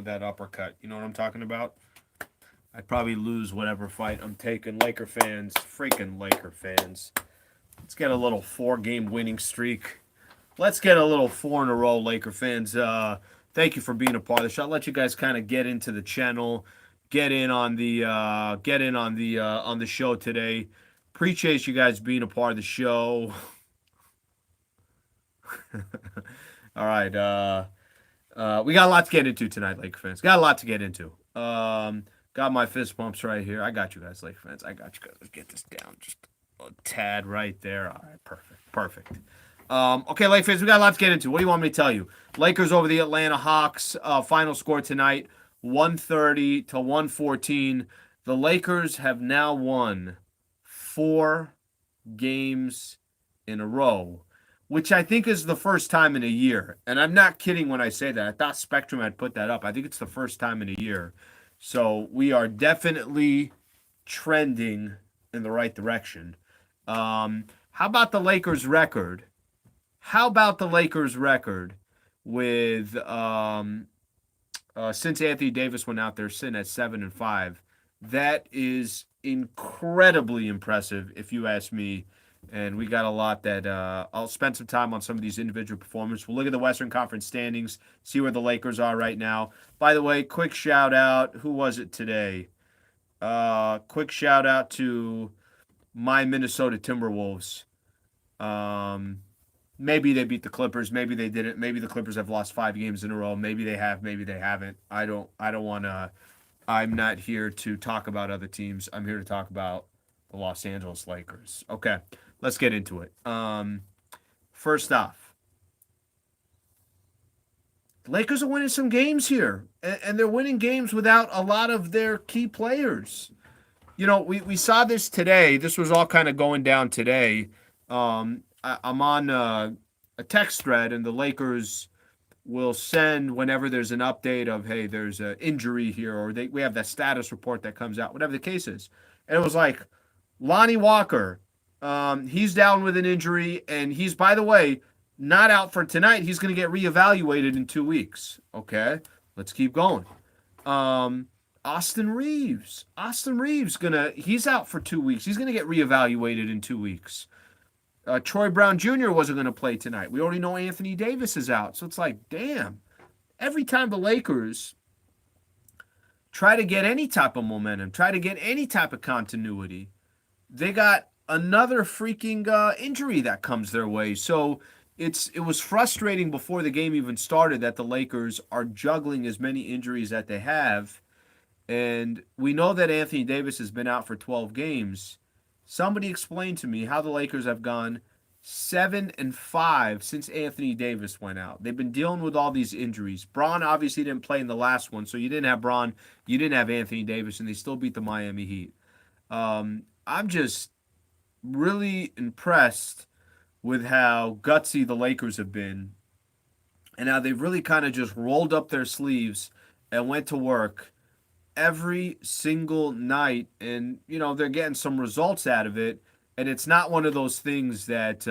with that uppercut. You know what I'm talking about? I'd probably lose whatever fight I'm taking. Laker fans, freaking Laker fans. Let's get a little 4-game winning streak. Let's get a little 4 in a row, Laker fans. Thank you for being a part of the show. I'll let you guys kind of get into the channel, get in on the show today. Appreciate you guys being a part of the show. All right, we got a lot to get into tonight, Laker fans. Got a lot to get into. Got my fist pumps right here. I got you guys, Laker fans. I got you guys. Let's get this down just a tad right there. All right, perfect. Okay, Laker fans, we got a lot to get into. What do you want me to tell you? Lakers over the Atlanta Hawks. Final score tonight, 130 to 114. The Lakers have now won 4 games in a row, which I think is the first time in a year. And I'm not kidding when I say that. I thought Spectrum had put that up. I think it's the first time in a year. So we are definitely trending in the right direction. How about the Lakers record? With since Anthony Davis went out there, sitting at 7-5? That is incredibly impressive, if you ask me. And we got a lot that I'll spend some time on some of these individual performances. We'll look at the Western Conference standings, see where the Lakers are right now. By the way, quick shout out. Who was it today? Quick shout out to my Minnesota Timberwolves. Maybe they beat the Clippers. Maybe they didn't. Maybe the Clippers have lost 5 games in a row. Maybe they have. Maybe they haven't. I don't want to. I'm not here to talk about other teams. I'm here to talk about the Los Angeles Lakers. Okay, let's get into it. First off, the Lakers are winning some games here, and they're winning games without a lot of their key players. You know, we saw this today. This was all kind of going down today. I'm on a text thread, and the Lakers will send whenever there's an update of, hey, there's an injury here, or we have that status report that comes out, whatever the case is. And it was like, Lonnie Walker, he's down with an injury, and he's, by the way, not out for tonight. He's going to get reevaluated in 2 weeks. Okay, let's keep going. Austin Reeves, he's out for 2 weeks. He's going to get reevaluated in 2 weeks. Troy Brown Jr. wasn't going to play tonight. We already know Anthony Davis is out. So it's like, damn. Every time the Lakers try to get any type of momentum, try to get any type of continuity, they got another freaking injury that comes their way. So it was frustrating before the game even started that the Lakers are juggling as many injuries that they have. And we know that Anthony Davis has been out for 12 games. Somebody explain to me how the Lakers have gone 7-5 since Anthony Davis went out. They've been dealing with all these injuries. Braun obviously didn't play in the last one, so you didn't have Braun, you didn't have Anthony Davis, and they still beat the Miami Heat. I'm just really impressed with how gutsy the Lakers have been, and how they've really kind of just rolled up their sleeves and went to work every single night, and you know they're getting some results out of it. And it's not one of those things that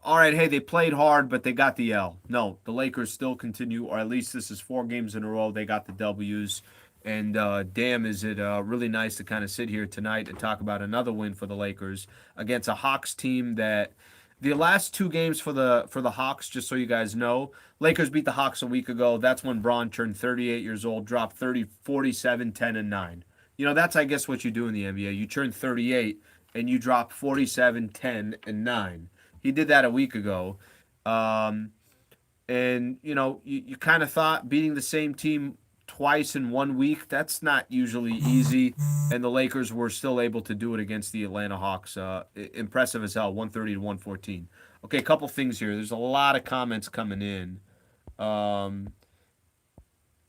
all right, hey, they played hard but they got the L. No, the Lakers still continue, or at least this is 4 games in a row they got the W's. And damn, is it really nice to kind of sit here tonight and talk about another win for the Lakers against a Hawks team that the last 2 games for the Hawks, just so you guys know, Lakers beat the Hawks a week ago. That's when Braun turned 38 years old, dropped 47, 10, and 9. You know, that's, I guess, what you do in the NBA. You turn 38 and you drop 47, 10, and 9. He did that a week ago. And, you know, you kind of thought beating the same team twice in 1 week, that's not usually easy, and the Lakers were still able to do it against the Atlanta Hawks. Impressive as hell, 130 to 114. Okay, a couple things here. There's a lot of comments coming in. One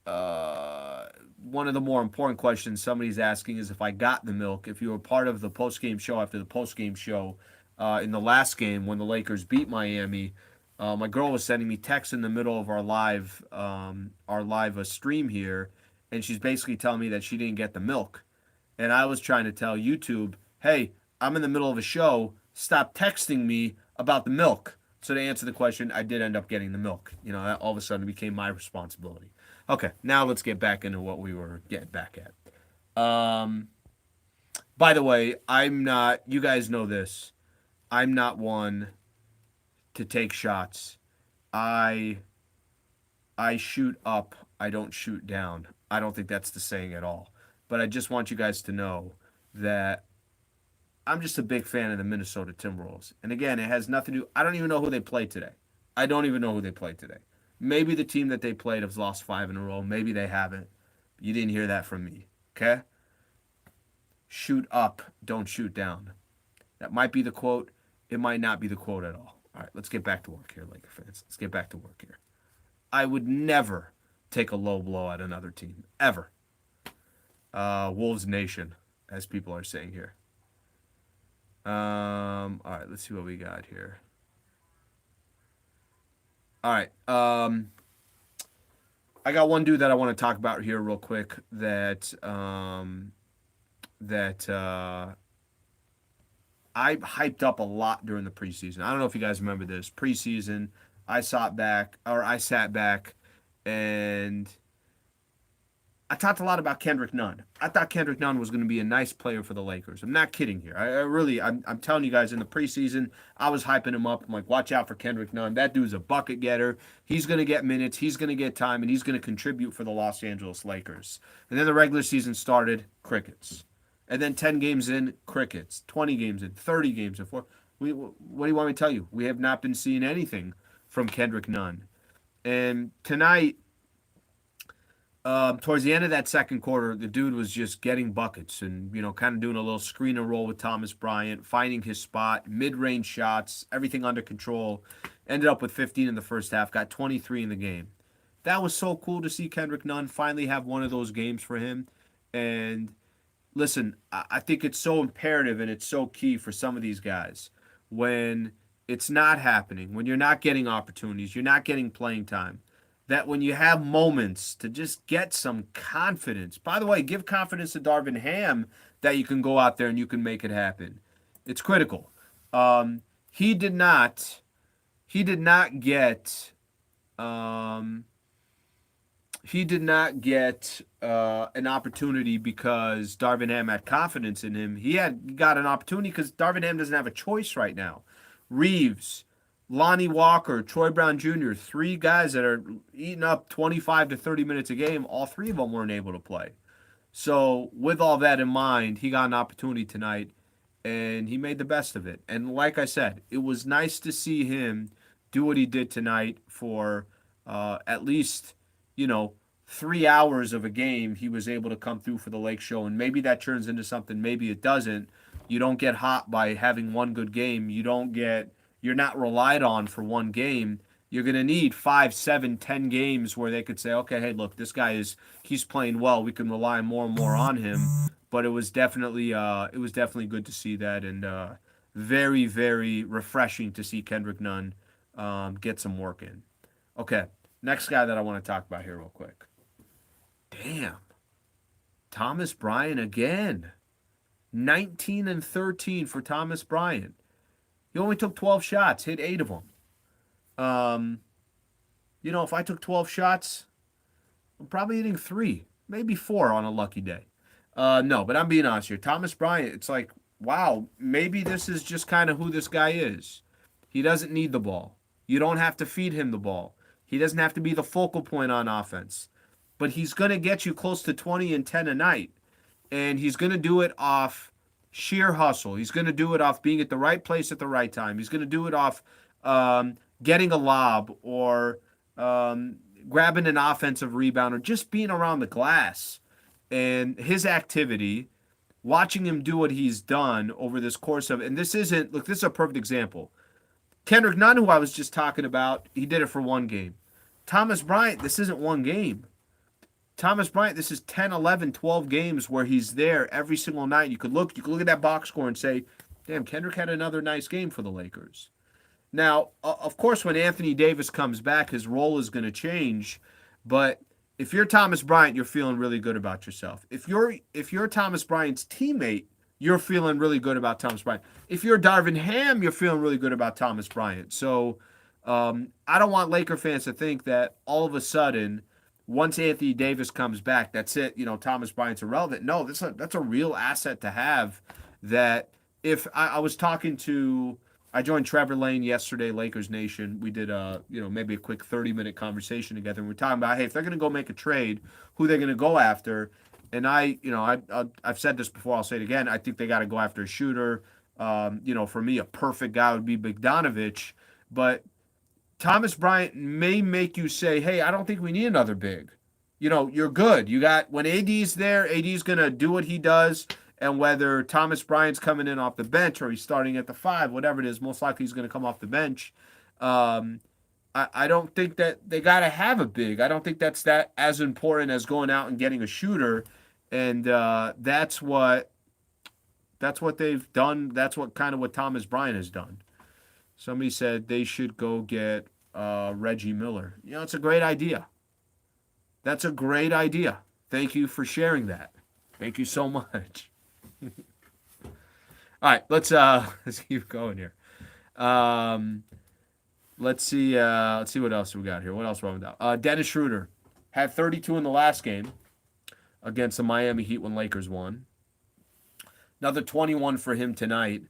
of the more important questions somebody's asking is if I got the milk, if you were part of the post-game show after the post-game show in the last game when the Lakers beat Miami. My girl was sending me texts in the middle of our live stream here, and she's basically telling me that she didn't get the milk. And I was trying to tell YouTube, hey, I'm in the middle of a show. Stop texting me about the milk. So to answer the question, I did end up getting the milk. You know, all of a sudden it became my responsibility. Okay, now let's get back into what we were getting back at. By the way, I'm not. You guys know this. I'm not one to take shots. I I shoot up. I don't shoot down. I don't think that's the saying at all. But I just want you guys to know that I'm just a big fan of the Minnesota Timberwolves. And again, it has nothing to do. I don't even know who they play today. I don't even know who they play today. Maybe the team that they played has lost 5 in a row. Maybe they haven't. You didn't hear that from me. Okay? Shoot up, don't shoot down. That might be the quote. It might not be the quote at all. All right, let's get back to work here, Laker fans. Let's get back to work here. I would never take a low blow at another team, ever. Wolves Nation, as people are saying here. All right, let's see what we got here. All right. I got one dude that I want to talk about here real quick that I hyped up a lot during the preseason. I don't know if you guys remember this. Preseason, I sat back and I talked a lot about Kendrick Nunn. I thought Kendrick Nunn was going to be a nice player for the Lakers. I'm not kidding here. I'm telling you guys, in the preseason, I was hyping him up. I'm like, watch out for Kendrick Nunn. That dude's a bucket getter. He's going to get minutes. He's going to get time, and he's going to contribute for the Los Angeles Lakers. And then the regular season started, crickets. And then 10 games in, crickets. 20 games in, 30 games in. What do you want me to tell you? We have not been seeing anything from Kendrick Nunn. And tonight, towards the end of that second quarter, the dude was just getting buckets and, kind of doing a little screen and roll with Thomas Bryant, finding his spot, mid-range shots, everything under control. Ended up with 15 in the first half, got 23 in the game. That was so cool to see Kendrick Nunn finally have one of those games for him. And listen, I think it's so imperative and it's so key for some of these guys when it's not happening, when you're not getting opportunities, you're not getting playing time, that when you have moments to just get some confidence. By the way, give confidence to Darvin Ham that you can go out there and you can make it happen. It's critical. He did not get an opportunity because Darvin Ham had confidence in him. He got an opportunity because Darvin Ham doesn't have a choice right now. Reeves, Lonnie Walker, Troy Brown Jr., three guys that are eating up 25 to 30 minutes a game. All three of them weren't able to play. So with all that in mind, he got an opportunity tonight, and he made the best of it. And like I said, it was nice to see him do what he did tonight for at least, 3 hours of a game. He was able to come through for the Lake Show, and maybe that turns into something. Maybe it doesn't. You don't get hot by having one good game. You're not relied on for one game. You're going to need 5, 7, 10 games where they could say, okay, hey, look, this guy he's playing well. We can rely more and more on him. But it was definitely good to see that, and very, very refreshing to see Kendrick Nunn get some work in. Okay, next guy that I want to talk about here real quick. Damn. Thomas Bryant again. 19 and 13 for Thomas Bryant. He only took 12 shots, hit 8 of them. If I took 12 shots, I'm probably hitting 3, maybe 4 on a lucky day. No, but I'm being honest here. Thomas Bryant, it's like, wow, maybe this is just kind of who this guy is. He doesn't need the ball. You don't have to feed him the ball. He doesn't have to be the focal point on offense. But he's going to get you close to 20 and 10 a night. And he's going to do it off sheer hustle. He's going to do it off being at the right place at the right time. He's going to do it off getting a lob or grabbing an offensive rebound or just being around the glass. And his activity, watching him do what he's done over this course of, and this is a perfect example. Kendrick Nunn, who I was just talking about, he did it for one game. Thomas Bryant, this isn't one game. Thomas Bryant, this is 10, 11, 12 games where he's there every single night. You could look at that box score and say, damn, Kendrick had another nice game for the Lakers. Now, of course, when Anthony Davis comes back, his role is going to change. But if you're Thomas Bryant, you're feeling really good about yourself. If you're Thomas Bryant's teammate, you're feeling really good about Thomas Bryant. If you're Darvin Ham, you're feeling really good about Thomas Bryant. So I don't want Laker fans to think that all of a sudden, once Anthony Davis comes back, that's it. Thomas Bryant's irrelevant. No, that's a real asset to have. That if I was talking to, I joined Trevor Lane yesterday, Lakers Nation. We did maybe a quick 30-minute conversation together, and we're talking about, hey, if they're going to go make a trade, who they're going to go after. And I've said this before, I'll say it again. I think they got to go after a shooter. For me, a perfect guy would be Bogdanovich, but Thomas Bryant may make you say, hey, I don't think we need another big. You're good. You got, when AD's there, AD's going to do what he does. And whether Thomas Bryant's coming in off the bench or he's starting at the 5, whatever it is, most likely he's going to come off the bench. I don't think that they got to have a big. I don't think that's that as important as going out and getting a shooter. And that's what they've done. That's what Thomas Bryant has done. Somebody said they should go get Reggie Miller. It's a great idea. That's a great idea. Thank you for sharing that. Thank you so much. All right, let's keep going here. Let's see what else we got here. What else wrong with that? Dennis Schroeder had 32 in the last game against the Miami Heat when Lakers won. Another 21 for him tonight,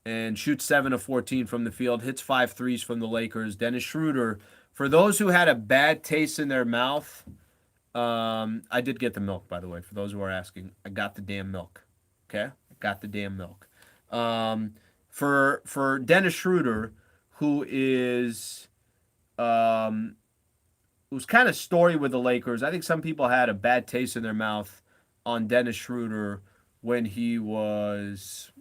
and shoots 7 of 14 from the field, hits 5 threes from the Lakers. Dennis Schroeder, for those who had a bad taste in their mouth, I did get the milk, by the way, for those who are asking. I got the damn milk. Okay? I got the damn milk. For Dennis Schroeder, who is who's kind of storied with the Lakers, I think some people had a bad taste in their mouth on Dennis Schroeder when he was,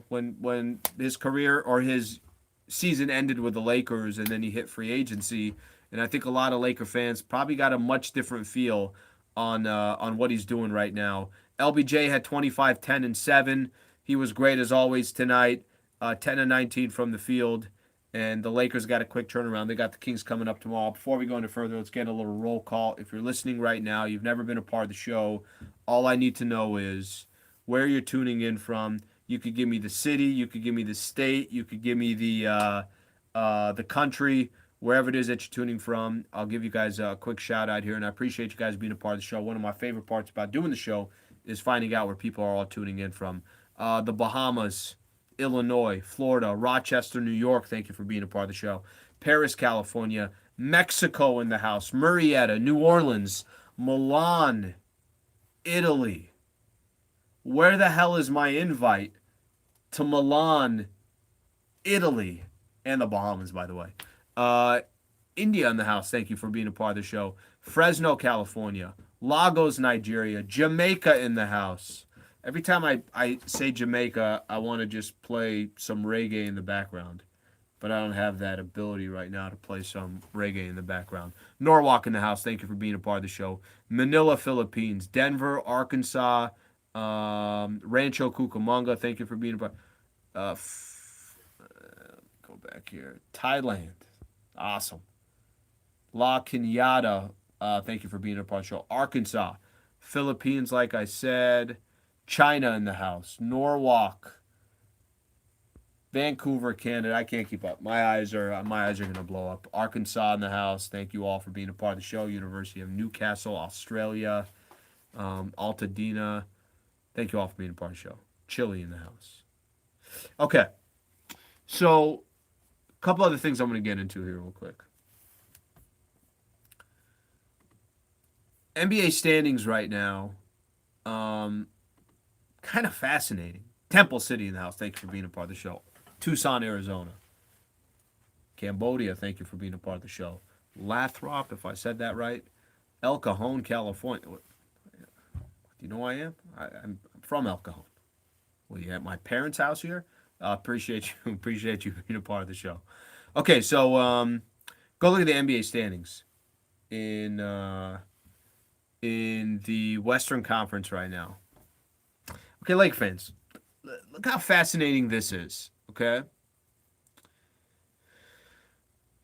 when his career or his season ended with the Lakers and then he hit free agency. And I think a lot of Laker fans probably got a much different feel on what he's doing right now. LBJ had 25, 10, and 7. He was great as always tonight. 10 and 19 from the field. And the Lakers got a quick turnaround. They got the Kings coming up tomorrow. Before we go any further, let's get a little roll call. If you're listening right now, you've never been a part of the show, all I need to know is where you're tuning in from. You could give me the city, you could give me the state, you could give me the country, wherever it is that you're tuning from. I'll give you guys a quick shout out here, and I appreciate you guys being a part of the show. One of my favorite parts about doing the show is finding out where people are all tuning in from. The Bahamas, Illinois, Florida, Rochester, New York, thank you for being a part of the show. Paris, California, Mexico in the house, Murrieta, New Orleans, Milan, Italy. Where the hell is my invite to Milan, Italy, and the Bahamas, by the way? India in the house, thank you for being a part of the show. Fresno, California, Lagos, Nigeria, Jamaica in the house. Every time I say Jamaica, I want to just play some reggae in the background. But I don't have that ability right now to play some reggae in the background. Norwalk in the house, thank you for being a part of the show. Manila, Philippines. Denver, Arkansas, Rancho Cucamonga, thank you for being a part. Go back here. Thailand, awesome. La Cañada, thank you for being a part of the show. Arkansas, Philippines, like I said. China in the house. Norwalk, Vancouver, Canada. I can't keep up. My eyes are gonna blow up. Arkansas in the house. Thank you all for being a part of the show. University of Newcastle, Australia. Altadena. Thank you all for being a part of the show. Chile in the house. Okay. So, a couple other things I'm going to get into here real quick. NBA standings right now, kind of fascinating. Temple City in the house, thank you for being a part of the show. Tucson, Arizona. Cambodia, thank you for being a part of the show. Lathrop, if I said that right. El Cajon, California. Do you know who I am? I'm from El Cajon. Well, you at my parents' house here? Appreciate you being a part of the show. Okay, so go look at the NBA standings in the Western Conference right now. Okay, Lake fans, look how fascinating this is. Okay,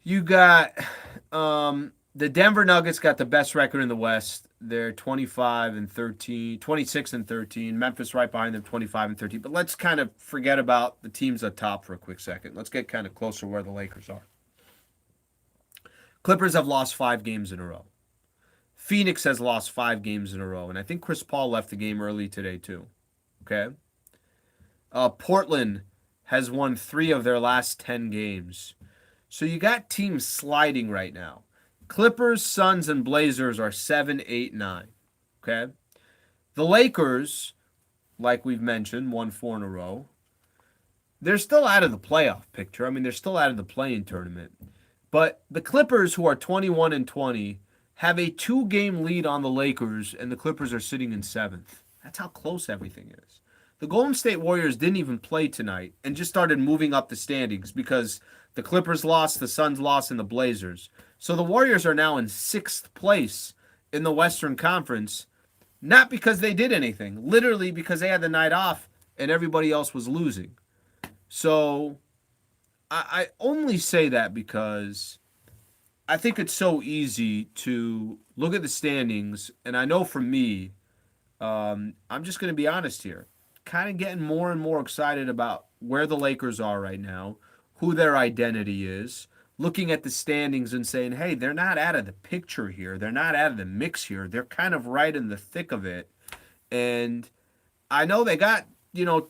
you got the Denver Nuggets got the best record in the West. They're 25-13, 26-13. Memphis right behind them, 25-13. But let's kind of forget about the teams up top for a quick second. Let's get kind of closer where the Lakers are. Clippers have lost 5 games in a row. Phoenix has lost 5 games in a row. And I think Chris Paul left the game early today, too. Okay. Portland has won 3 of their last 10 games. So you got teams sliding right now. Clippers, Suns, and Blazers are 7, 8, 9. Okay. The Lakers, like we've mentioned, won 4 in a row. They're still out of the playoff picture. I mean, they're still out of the play-in tournament. But the Clippers, who are 21 and 20, have a 2 game lead on the Lakers, and the Clippers are sitting in seventh. That's how close everything is. The Golden State Warriors didn't even play tonight and just started moving up the standings because the Clippers lost, the Suns lost, and the Blazers. So the Warriors are now in sixth place in the Western Conference, not because they did anything, literally because they had the night off and everybody else was losing. So I only say that because I think it's so easy to look at the standings, and I know for me, I'm just going to be honest here, kind of getting more and more excited about where the Lakers are right now, who their identity is, looking at the standings and saying, hey, they're not out of the picture here. They're not out of the mix here. They're kind of right in the thick of it. And I know they got,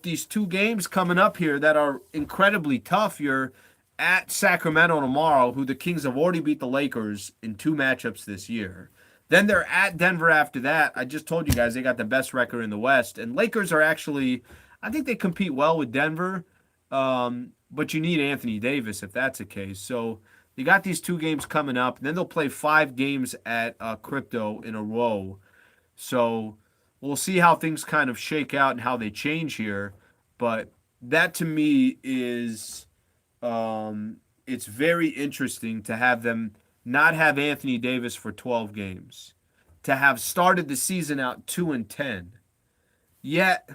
these 2 games coming up here that are incredibly tough. You're at Sacramento tomorrow, who the Kings have already beat the Lakers in 2 matchups this year. Then they're at Denver after that. I just told you guys they got the best record in the West. And Lakers are actually, I think they compete well with Denver. But you need Anthony Davis if that's the case. So you got these 2 games coming up. And then they'll play 5 games at Crypto in a row. So we'll see how things kind of shake out and how they change here. But that to me is it's very interesting to have them not have Anthony Davis for 12 games, to have started the season out 2 and 10. Yet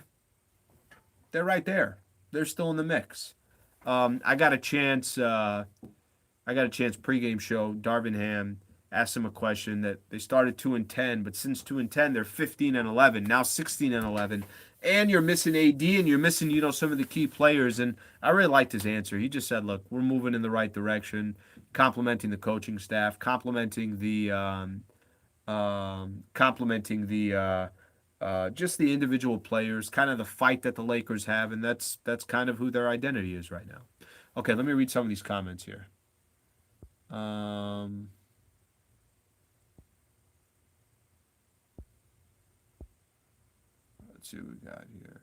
they're right there. They're still in the mix. I got a chance. Pregame show. Darvin Ham asked him a question that they started 2 and 10, but since 2 and 10, they're 15 and 11. Now 16 and 11, and you're missing AD, and you're missing some of the key players. And I really liked his answer. He just said, "Look, we're moving in the right direction, complimenting the coaching staff, just the individual players, kind of the fight that the Lakers have, and that's kind of who their identity is right now." Okay, let me read some of these comments here. Let's see what we got here.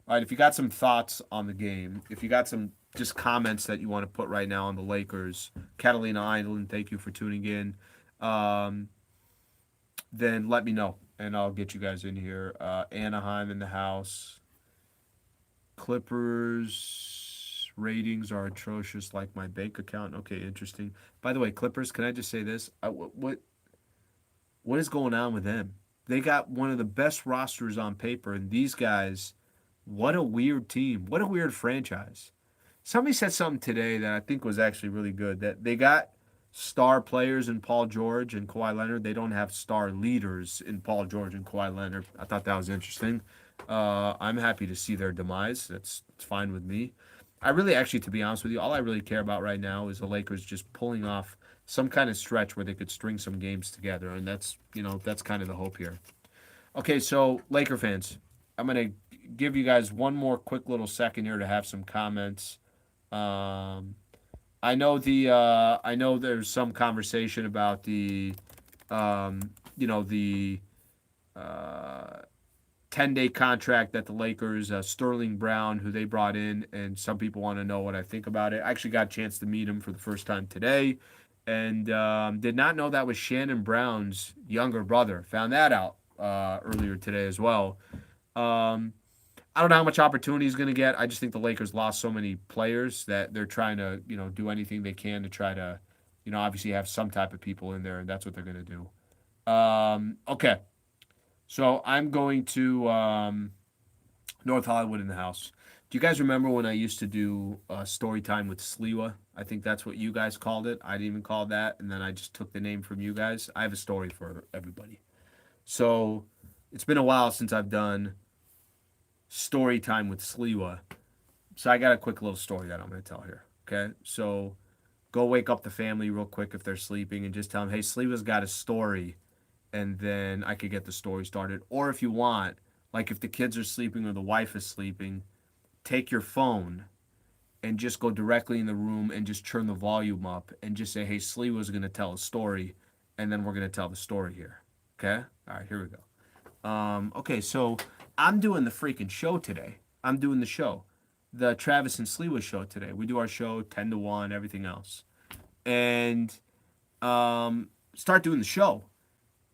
All right, if you got some thoughts on the game, if you got some just comments that you want to put right now on the Lakers, Catalina Island, thank you for tuning in. Then let me know, and I'll get you guys in here. Anaheim in the house. Clippers ratings are atrocious, like my bank account. Okay, interesting. By the way, Clippers, can I just say this? What is going on with them? They got one of the best rosters on paper, and these guys, what a weird team. What a weird franchise. Somebody said something today that I think was actually really good, that they got star players in Paul George and Kawhi Leonard. They don't have star leaders in Paul George and Kawhi Leonard. I thought that was interesting. I'm happy to see their demise. It's fine with me. I really, actually, to be honest with you, all I really care about right now is the Lakers just pulling off some kind of stretch where they could string some games together, and that's kind of the hope here. Okay, so Laker fans, I'm gonna give you guys one more quick little second here to have some comments. I know there's some conversation about the 10-day contract that the Lakers, Sterling Brown, who they brought in, and some people want to know what I think about it. I actually got a chance to meet him for the first time today, and did not know that was Shannon Brown's younger brother. Found that out earlier today as well. I don't know how much opportunity he's going to get. I just think the Lakers lost so many players that they're trying to, do anything they can to try to, obviously have some type of people in there, and that's what they're going to do. Okay. So I'm going to North Hollywood in the house. Do you guys remember when I used to do story time with Sliwa? I think that's what you guys called it. I didn't even call that, and then I just took the name from you guys. I have a story for everybody. So it's been a while since I've done story time with Sliwa. So I got a quick little story that I'm going to tell here. Okay. So Go wake up the family real quick if they're sleeping and just tell them, hey, Sliwa's got a story, and then I could get the story started. Or if you want, like if the kids are sleeping or the wife is sleeping, take your phone and just go directly in the room and just turn the volume up and just say, hey, Sliwa's going to tell a story, and then we're going to tell the story here. Okay? All right, here we go. Okay, so I'm doing the freaking show today. I'm doing the show, the Travis and Sliwa show today. We do our show 10 to 1, everything else. And start doing the show.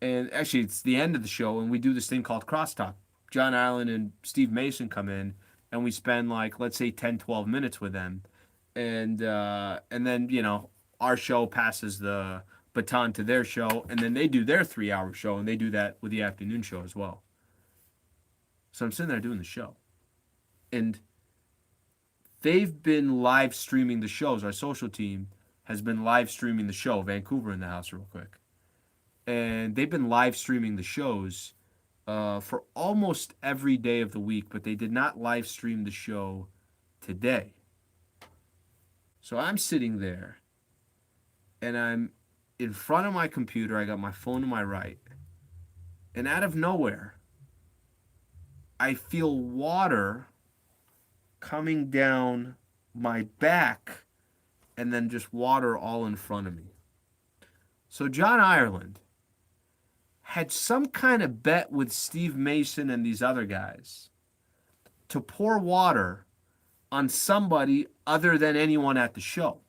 And actually, it's the end of the show, and we do this thing called crosstalk. John Allen and Steve Mason come in, and we spend like, let's say 10, 12 minutes with them. And then, our show passes the baton to their show, and then they do their 3-hour show, and they do that with the afternoon show as well. So I'm sitting there doing the show. And they've been live streaming the shows. Our social team has been live streaming the show. Vancouver in the house real quick. And they've been live streaming the shows for almost every day of the week, but they did not live stream the show today. So I'm sitting there, and I'm in front of my computer. I got my phone to my right. And out of nowhere, I feel water coming down my back and then just water all in front of me. So John Ireland had some kind of bet with Steve Mason and these other guys to pour water on somebody other than anyone at the show.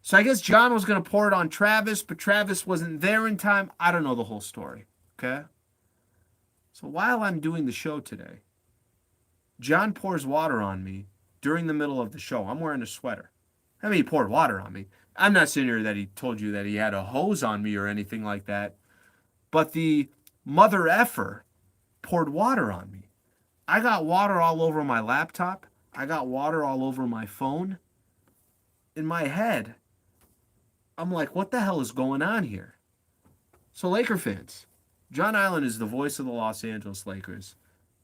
So I guess John was going to pour it on Travis, but Travis wasn't there in time. I don't know the whole story, okay? So while I'm doing the show today, John pours water on me during the middle of the show. I'm wearing a sweater. I mean, he poured water on me. I'm not sitting here that he told you that he had a hose on me or anything like that. But the mother effer poured water on me. I got water all over my laptop. I got water all over my phone. In my head, I'm like, what the hell is going on here? So Laker fans, John Allen is the voice of the Los Angeles Lakers.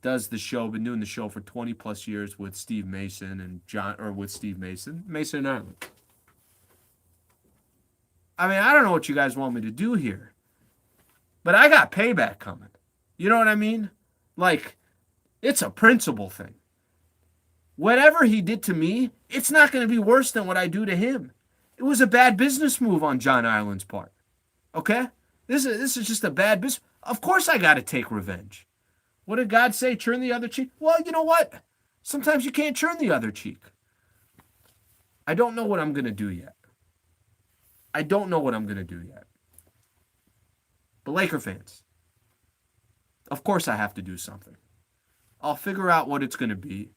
Does the show, been doing the show for 20 plus years with Steve Mason Mason and Ireland. I mean, I don't know what you guys want me to do here, but I got payback coming. You know what I mean? Like, it's a principle thing. Whatever he did to me, it's not going to be worse than what I do to him. It was a bad business move on John Ireland's part. Okay? This is just a bad business. Of course I got to take revenge. What did God say? Turn the other cheek? Well, you know what? Sometimes you can't turn the other cheek. I don't know what I'm going to do yet. But Laker fans, of course I have to do something. I'll figure out what it's going to be.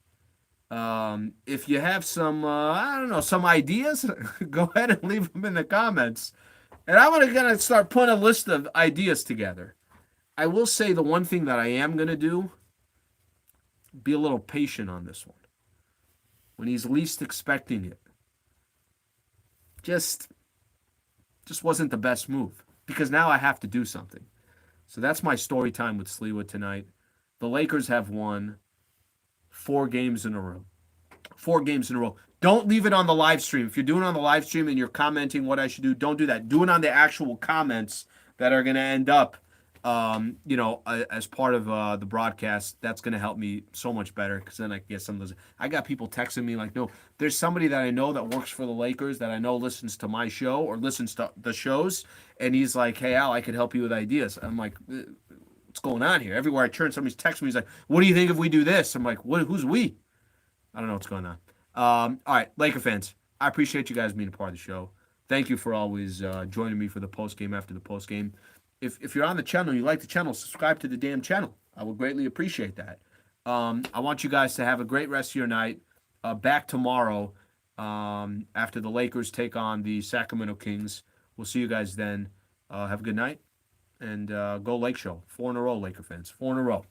If you have some, some ideas, go ahead and leave them in the comments. And I'm going to start putting a list of ideas together. I will say the one thing that I am going to do, be a little patient on this one. When he's least expecting it. Just wasn't the best move. Because now I have to do something. So that's my story time with Sliwa tonight. The Lakers have won 4 games in a row. 4 games in a row. Don't leave it on the live stream. If you're doing it on the live stream and you're commenting what I should do, don't do that. Do it on the actual comments that are going to end up, as part of the broadcast. That's going to help me so much better because then I can get some of those. I got people texting me like, no, there's somebody that I know that works for the Lakers that I know listens to my show or listens to the shows. And he's like, hey, Al, I could help you with ideas. I'm like, what's going on here? Everywhere I turn, somebody's texting me. He's like, what do you think if we do this? I'm like, who's we? I don't know what's going on. All right, Laker fans, I appreciate you guys being a part of the show. Thank you for always joining me for the post game after the post game. If you're on the channel, you like the channel, subscribe to the damn channel. I would greatly appreciate that. I want you guys to have a great rest of your night. Back tomorrow after the Lakers take on the Sacramento Kings. We'll see you guys then. Have a good night and go Lake Show. 4 in a row, Laker fans. 4 in a row.